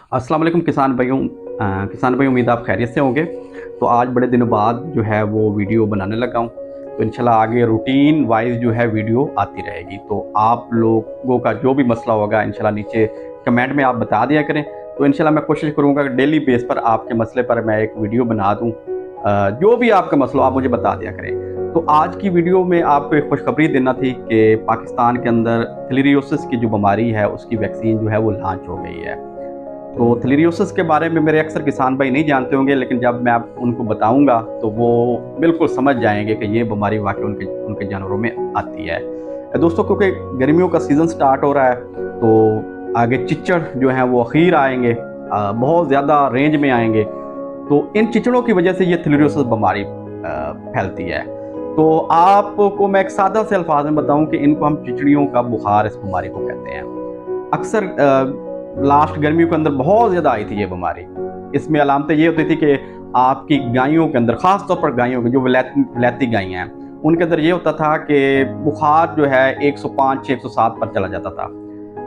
अस्सलाम वालेकुम किसान भाई उम्मीद आप खैरियत से होंगे। तो आज बड़े दिनों बाद जो है वो वीडियो बनाने लगा हूँ। तो इंशाल्लाह आगे रूटीन वाइज़ जो है वीडियो आती रहेगी। तो आप लोगों का जो भी मसला होगा इंशाल्लाह नीचे कमेंट में आप बता दिया करें। तो इंशाल्लाह मैं कोशिश करूँगा कि डेली बेस पर आपके मसले पर मैं एक वीडियो बना दूँ। जो भी आपका मसला हो आप मुझे बता दिया करें। तो आज की वीडियो में आपको एक खुशखबरी देना थी कि पाकिस्तान के अंदर थ्लेरियोसिस की जो बीमारी है उसकी वैक्सीन जो है वो लॉन्च हो गई है। तो थ्लेरियोसिस के बारे में मेरे अक्सर किसान भाई नहीं जानते होंगे, लेकिन जब मैं आप उनको बताऊंगा तो वो बिल्कुल समझ जाएंगे कि ये बीमारी वाकई उनके उनके जानवरों में आती है। दोस्तों, क्योंकि गर्मियों का सीज़न स्टार्ट हो रहा है तो आगे चिच्चड़ जो हैं वो अखीर आएंगे, बहुत ज़्यादा रेंज में आएंगे। तो इन चिचड़ों की वजह से ये थ्लेरियोसिस बीमारी फैलती है। तो आपको मैं एक सादा से अल्फाज में बताऊं कि इनको हम चिचड़ियों का बुखार इस बीमारी को कहते हैं। अक्सर लास्ट गर्मियों के अंदर बहुत ज़्यादा आई थी ये बीमारी। इसमें अलामतें ये होती थी कि आपकी गायों के अंदर, ख़ास तौर पर गायों की जो विलायती गायें हैं, उनके अंदर ये होता था कि बुखार जो है 105 107 पर चला जाता था।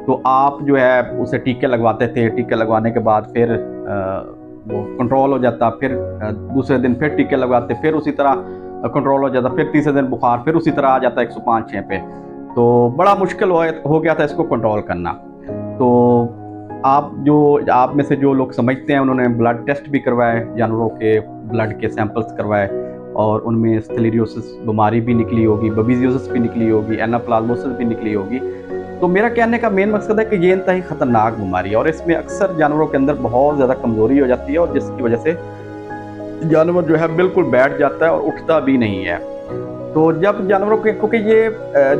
तो आप जो है उसे टीके लगवाते थे। टीके लगवाने के बाद फिर वो कंट्रोल हो जाता, फिर दूसरे दिन फिर टीके लगवाते, फिर उसी तरह कंट्रोल हो जाता, फिर तीसरे दिन बुखार फिर उसी तरह आ जाता 105 6 पे। तो बड़ा मुश्किल हो गया था इसको कंट्रोल करना। तो आप में से जो लोग समझते हैं उन्होंने ब्लड टेस्ट भी करवाए, जानवरों के ब्लड के सैंपल्स करवाए और उनमें थ्लेरियोसिस बीमारी भी निकली होगी, बबीजियोसिस भी निकली होगी, एनाप्लाज्मोसिस भी निकली होगी। तो मेरा कहने का मेन मकसद है कि ये इंतहाई ख़तरनाक बीमारी है और इसमें अक्सर जानवरों के अंदर बहुत ज़्यादा कमज़ोरी हो जाती है और जिसकी वजह से जानवर जो है बिल्कुल बैठ जाता है और उठता भी नहीं है। तो जब जानवरों के, क्योंकि ये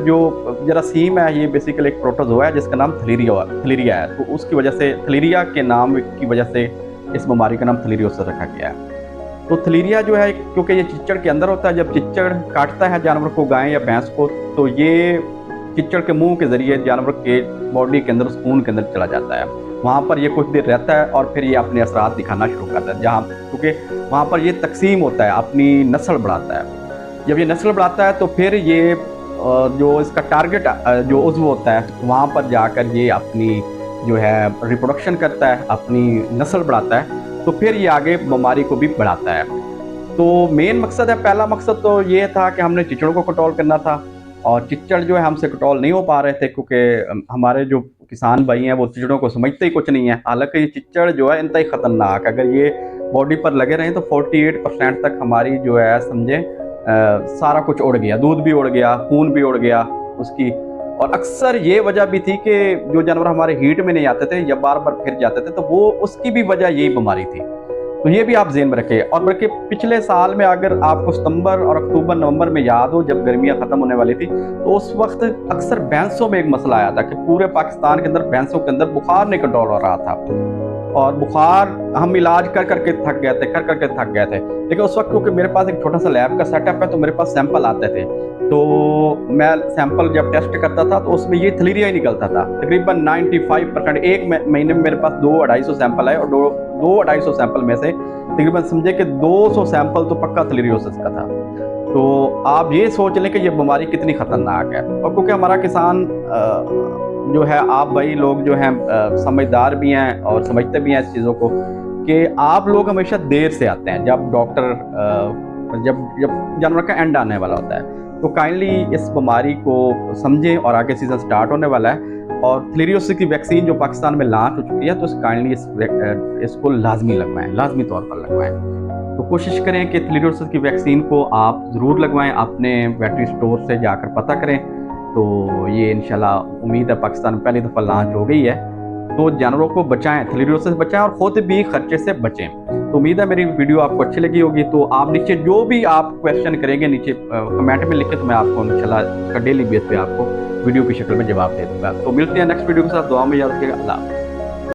जो जरासीम है ये बेसिकली एक प्रोटोजोआ है जिसका नाम थ्लेरिया है। तो उसकी वजह से, थ्लेरिया के नाम की वजह से इस बीमारी का नाम थ्लेरियोसिस रखा गया है। तो थ्लेरिया जो है, क्योंकि ये चिच्चड़ के अंदर होता है, जब चिच्चड़ काटता है जानवर को, गाय या भैंस को, तो ये चिच्चड़ के मुंह के ज़रिए जानवर के बॉडी के अंदर, खून के अंदर चला जाता है। वहाँ पर ये कुछ देर रहता है और फिर ये अपने असरात दिखाना शुरू करता है, जहाँ क्योंकि वहाँ पर ये तकसीम होता है, अपनी नस्ल बढ़ाता है। जब ये नस्ल बढ़ाता है तो फिर ये जो इसका टारगेट जो उज़्व होता है वहाँ पर जाकर ये अपनी जो है रिप्रोडक्शन करता है, अपनी नस्ल बढ़ाता है। तो फिर ये आगे बीमारी को भी बढ़ाता है। तो मेन मकसद है, पहला मकसद तो ये था कि हमने चिचड़ों को कंट्रोल करना था और चिच्चड़ जो है हमसे कंट्रोल नहीं हो पा रहे थे, क्योंकि हमारे जो किसान भाई हैं वो चिचड़ों को समझते ही कुछ नहीं है। हालांकि ये चिच्चड़ जो है इंतहाई ख़तरनाक, अगर ये बॉडी पर लगे रहें तो 48% तक हमारी जो है समझे सारा कुछ उड़ गया, दूध भी उड़ गया, खून भी उड़ गया उसकी। और अक्सर ये वजह भी थी कि जो जानवर हमारे हीट में नहीं आते थे या बार बार फिर जाते थे, तो वो उसकी भी वजह यही बीमारी थी। तो ये भी आप ज़हन में रखें। और बल्कि पिछले साल में अगर आपको सितंबर और अक्टूबर नवंबर में याद हो, जब गर्मियाँ ख़त्म होने वाली थी, तो उस वक्त अक्सर भैंसों में एक मसला आया था कि पूरे पाकिस्तान के अंदर भैंसों के अंदर बुखार नहीं कंट्रोल हो रहा था। और बुखार हम इलाज कर करके थक गए थे। लेकिन उस वक्त क्योंकि मेरे पास एक छोटा सा लैब का सेटअप है तो मेरे पास सैंपल आते थे। तो मैं सैंपल जब टेस्ट करता था तो उसमें ये थ्लेरिया ही निकलता था। तकरीबन 95% एक महीने में मेरे पास 200-250 सैंपल आए और 200-250 सैंपल में से तकरीबन समझे कि 200 सैंपल तो पक्का थ्लेरियोसिस का था। तो आप ये सोच लें कि ये बीमारी कितनी ख़तरनाक है। और क्योंकि हमारा किसान जो है, आप भाई लोग जो हैं समझदार भी हैं और समझते भी हैं इस चीज़ों को, कि आप लोग हमेशा देर से आते हैं जब डॉक्टर जब जब जानवर का एंड आने वाला होता है। तो काइंडली इस बीमारी को समझें और आगे सीज़न स्टार्ट होने वाला है और थ्लेरियोसिस की वैक्सीन जो पाकिस्तान में लॉन्च हो चुकी है, तो काइंडली इसको लाजमी लगवाएं, लाजमी तौर पर लगवाएं। तो कोशिश करें कि थ्लेरियोसिस की वैक्सीन को आप ज़रूर लगवाएं, अपने वेटरी स्टोर से जाकर पता करें। तो ये इंशाल्लाह उम्मीद है पाकिस्तान में पहली दफ़ा लॉन्च हो गई है। तो जानवरों को बचाएं, थ्लेरियोसिस से बचाएं और ख़ुद भी खर्चे से बचें। तो उम्मीद है मेरी वीडियो आपको अच्छी लगी होगी। तो आप नीचे जो भी आप क्वेश्चन करेंगे नीचे कमेंट में लिखें, तो मैं आपको इंशाल्लाह डेली बेस पे आपको वीडियो की शक्ल में जवाब दे दूँगा। तो मिलते हैं नेक्स्ट वीडियो के साथ। दुआ में याद रखिएगा। अल्लाह हाफ़िज़।